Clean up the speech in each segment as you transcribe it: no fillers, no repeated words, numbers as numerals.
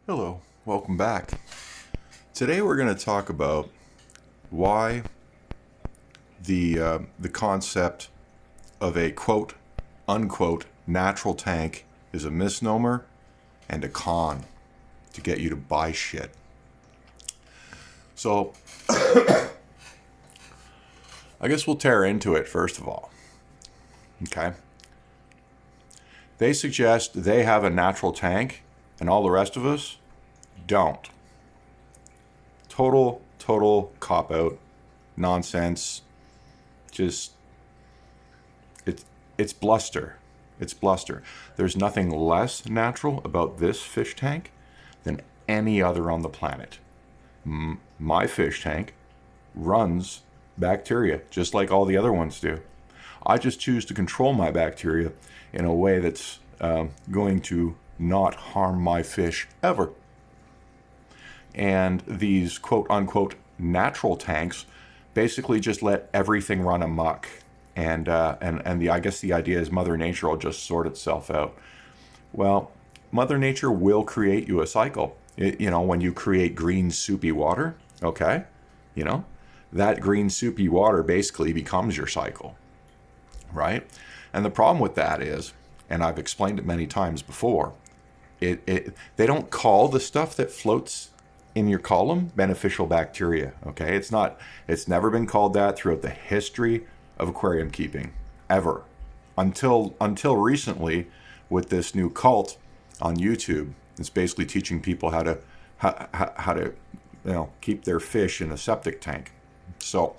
Hello, welcome back. Today we're going to talk about why the concept of a quote unquote natural tank is a misnomer and a con to get you to buy shit. So I guess we'll tear into it first of all. Okay. They suggest they have a natural tank and all the rest of us don't. Total cop out, nonsense. Just it's bluster. It's bluster. There's nothing less natural about this fish tank than any other on the planet. My fish tank runs bacteria just like all the other ones do. I just choose to control my bacteria in a way that's going to not harm my fish ever. And these quote unquote natural tanks basically just let everything run amok. And I guess the idea is Mother Nature will just sort itself out. Well, Mother Nature will create you a cycle. When you create green soupy water, okay, that green soupy water basically becomes your cycle, right? And the problem with that is, and I've explained it many times before, they don't call the stuff that floats in your column beneficial bacteria. Okay, it's never been called that throughout the history of aquarium keeping ever, until recently with this new cult on YouTube. It's basically teaching people how to keep their fish in a septic tank. So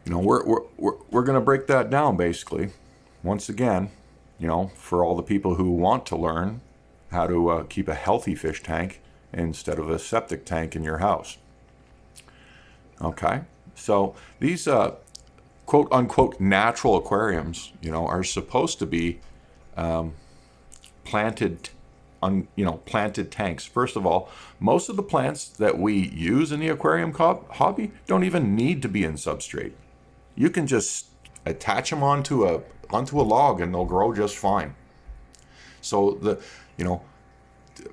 we're going to break that down basically once again, for all the people who want to learn how to keep a healthy fish tank instead of a septic tank in your house. Okay, so these quote unquote natural aquariums, are supposed to be planted tanks. First of all, most of the plants that we use in the aquarium hobby don't even need to be in substrate. You can just attach them onto a log and they'll grow just fine. So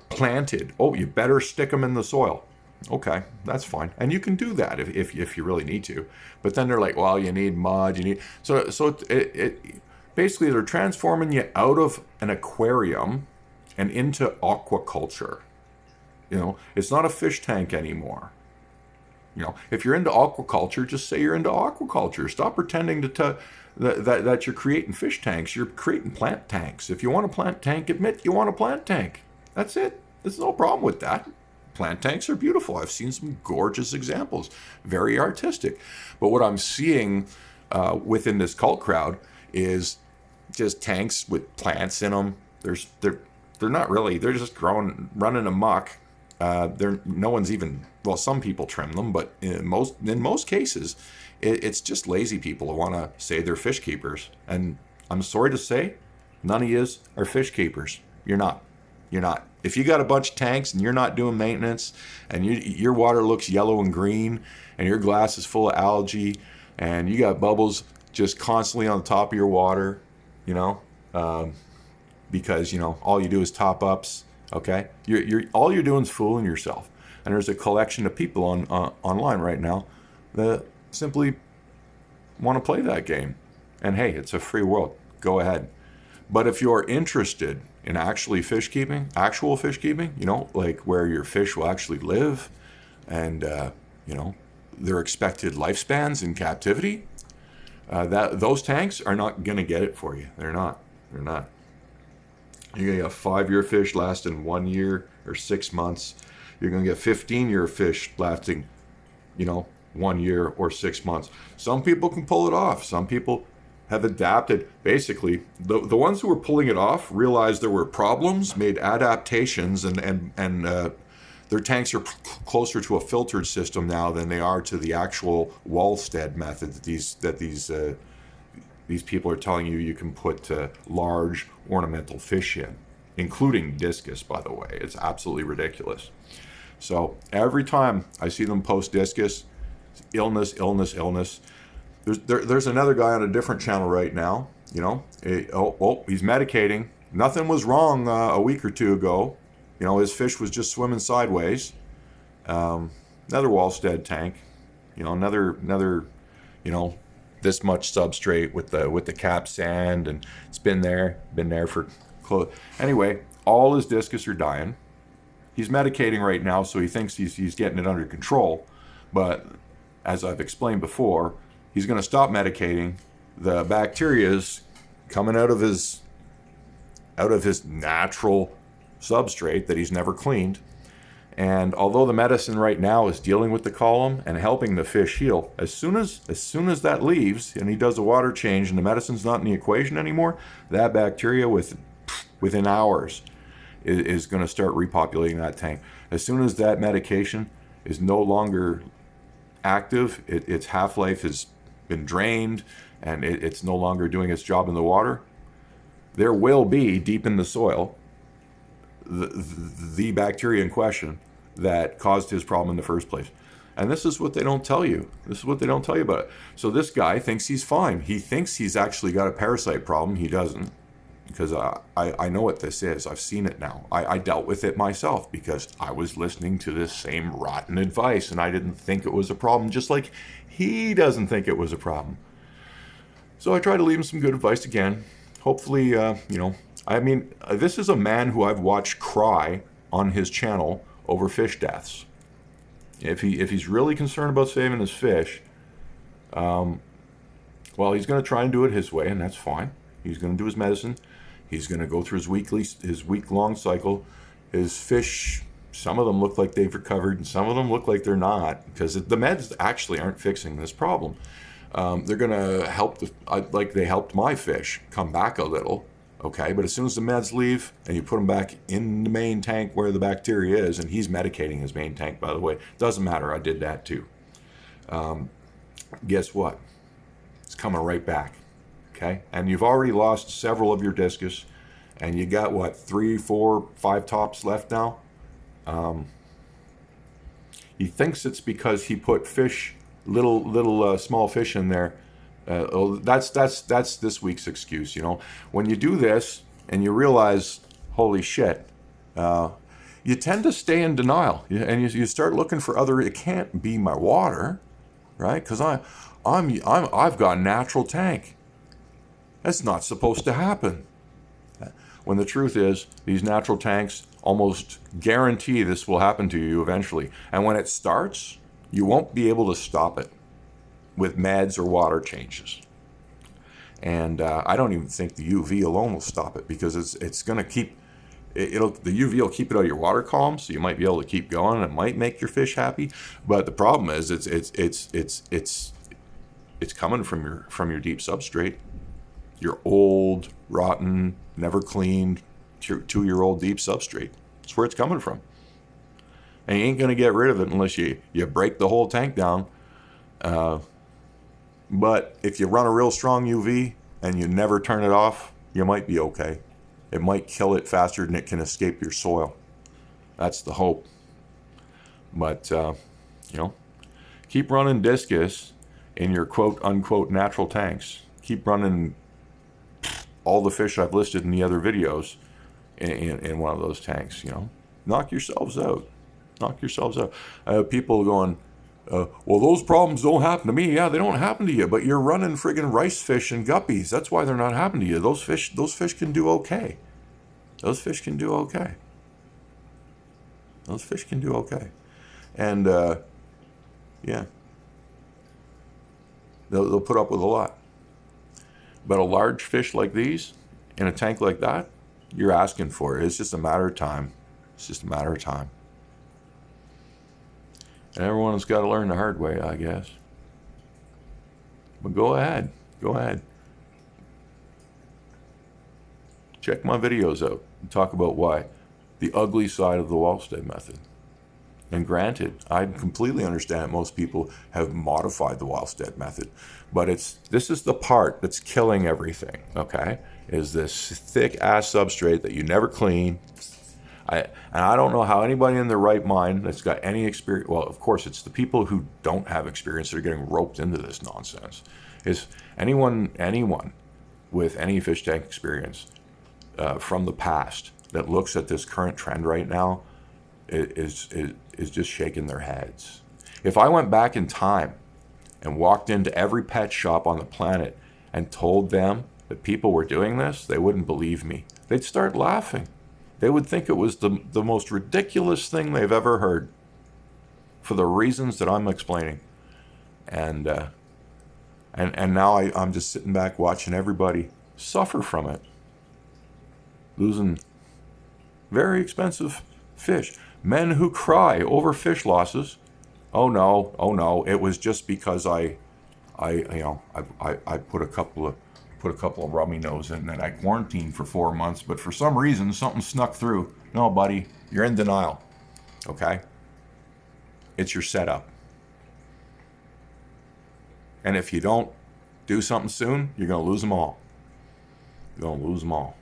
planted. Oh, you better stick them in the soil. Okay, that's fine, and you can do that if you really need to. But then they're like, well, you need mud. So it basically they're transforming you out of an aquarium and into aquaculture. It's not a fish tank anymore. If you're into aquaculture, just say you're into aquaculture. Stop pretending that you're creating fish tanks. You're creating plant tanks. If you want a plant tank, admit you want a plant tank. That's it. There's no problem with that. Plant tanks are beautiful. I've seen some gorgeous examples. Very artistic. But what I'm seeing within this cult crowd is just tanks with plants in them. They're not really. They're just running amok. No one's even. Well, some people trim them, but in most cases, it's just lazy people who want to say they're fish keepers. And I'm sorry to say, none of yous are fish keepers. You're not. You're not. If you got a bunch of tanks and you're not doing maintenance, and your water looks yellow and green, and your glass is full of algae, and you got bubbles just constantly on the top of your water, because all you do is top ups. Okay, all you're doing is fooling yourself. And there's a collection of people online right now that simply want to play that game. And hey, it's a free world. Go ahead. But if you're interested in actual fish keeping, like where your fish will actually live, and their expected lifespans in captivity, those tanks are not gonna get it for you. They're not. You're going to get a 5-year fish lasting 1 year or 6 months. You're going to get 15-year fish lasting, 1 year or 6 months. Some people can pull it off. Some people have adapted. Basically, the ones who were pulling it off realized there were problems, made adaptations, and their tanks are closer to a filtered system now than they are to the actual Wallstead method that these people are telling you can put large ornamental fish in, including discus, by the way. It's absolutely ridiculous. So every time I see them post discus, illness. There's another guy on a different channel right now, he's medicating, Nothing was wrong a week or two ago. You know, his fish was just swimming sideways. Another Wallstead tank. You know, another, you know, this much substrate with the cap sand, and it's been there for close. Anyway, all his discus are dying. He's medicating right now, so he thinks he's getting it under control. But as I've explained before, he's going to stop medicating. The bacteria's coming out of his natural substrate that he's never cleaned. And although the medicine right now is dealing with the column and helping the fish heal, as soon as that leaves and he does a water change and the medicine's not in the equation anymore, that bacteria within hours is going to start repopulating that tank. As soon as that medication is no longer active, its half-life has been drained, and it's no longer doing its job in the water, there will be, deep in the soil, the bacteria in question that caused his problem in the first place. And this is what they don't tell you. This is what they don't tell you about it. So this guy thinks he's fine. He thinks he's actually got a parasite problem. He doesn't. Because I know what this is. I've seen it now. I dealt with it myself because I was listening to this same rotten advice and I didn't think it was a problem, just like he doesn't think it was a problem. So I try to leave him some good advice again. Hopefully, this is a man who I've watched cry on his channel over fish deaths. If he's really concerned about saving his fish, well, he's going to try and do it his way, and that's fine. He's going to do his medicine. He's going to go through his week-long cycle. His fish, some of them look like they've recovered, and some of them look like they're not, because the meds actually aren't fixing this problem. They're going to help, like they helped my fish come back a little, okay? But as soon as the meds leave and you put them back in the main tank where the bacteria is, and he's medicating his main tank, by the way, doesn't matter, I did that too. Guess what? It's coming right back. Okay, and you've already lost several of your discus, and you got what, 3, 4, 5 tops left now. He thinks it's because he put fish, little small fish in there. That's this week's excuse. You know, when you do this and you realize, holy shit, you tend to stay in denial, and you start looking for other. It can't be my water, right? Because I've got a natural tank. That's not supposed to happen. When the truth is, these natural tanks almost guarantee this will happen to you eventually. And when it starts, you won't be able to stop it with meds or water changes. And I don't even think the UV alone will stop it, because it's going to keep the UV will keep it out of your water column, so you might be able to keep going, and it might make your fish happy. But the problem is, it's coming from your deep substrate. Your old, rotten, never cleaned, 2-year-old deep substrate. That's where it's coming from. And you ain't going to get rid of it unless you break the whole tank down. But if you run a real strong UV and you never turn it off, you might be okay. It might kill it faster than it can escape your soil. That's the hope. But, keep running discus in your quote-unquote natural tanks. Keep running all the fish I've listed in the other videos in one of those tanks. Knock yourselves out. People going, well, those problems don't happen to me. Yeah, they don't happen to you, but you're running friggin' rice fish and guppies. That's why they're not happening to you. Those fish can do okay. Those fish can do okay. And yeah, they'll put up with a lot. But a large fish like these, in a tank like that, you're asking for it. It's just a matter of time. And everyone's got to learn the hard way, I guess. But go ahead. Check my videos out and talk about why. The ugly side of the Wallstead method. And granted, I completely understand that most people have modified the Wallstead method, but this is the part that's killing everything, okay? Is this thick ass substrate that you never clean. I don't know how anybody in their right mind that's got any experience, well, of course, it's the people who don't have experience that are getting roped into this nonsense. Is anyone with any fish tank experience from the past that looks at this current trend right now is just shaking their heads. If I went back in time and walked into every pet shop on the planet and told them that people were doing this, they wouldn't believe me. They'd start laughing. They would think it was the most ridiculous thing they've ever heard, for the reasons that I'm explaining. And now I'm just sitting back watching everybody suffer from it, losing very expensive fish. Men who cry over fish losses. Oh no, it was just because I put a couple of rummy nose in and I quarantined for 4 months, but for some reason something snuck through. No, buddy, you're in denial. Okay? It's your setup. And if you don't do something soon, you're going to lose them all. You're going to lose them all.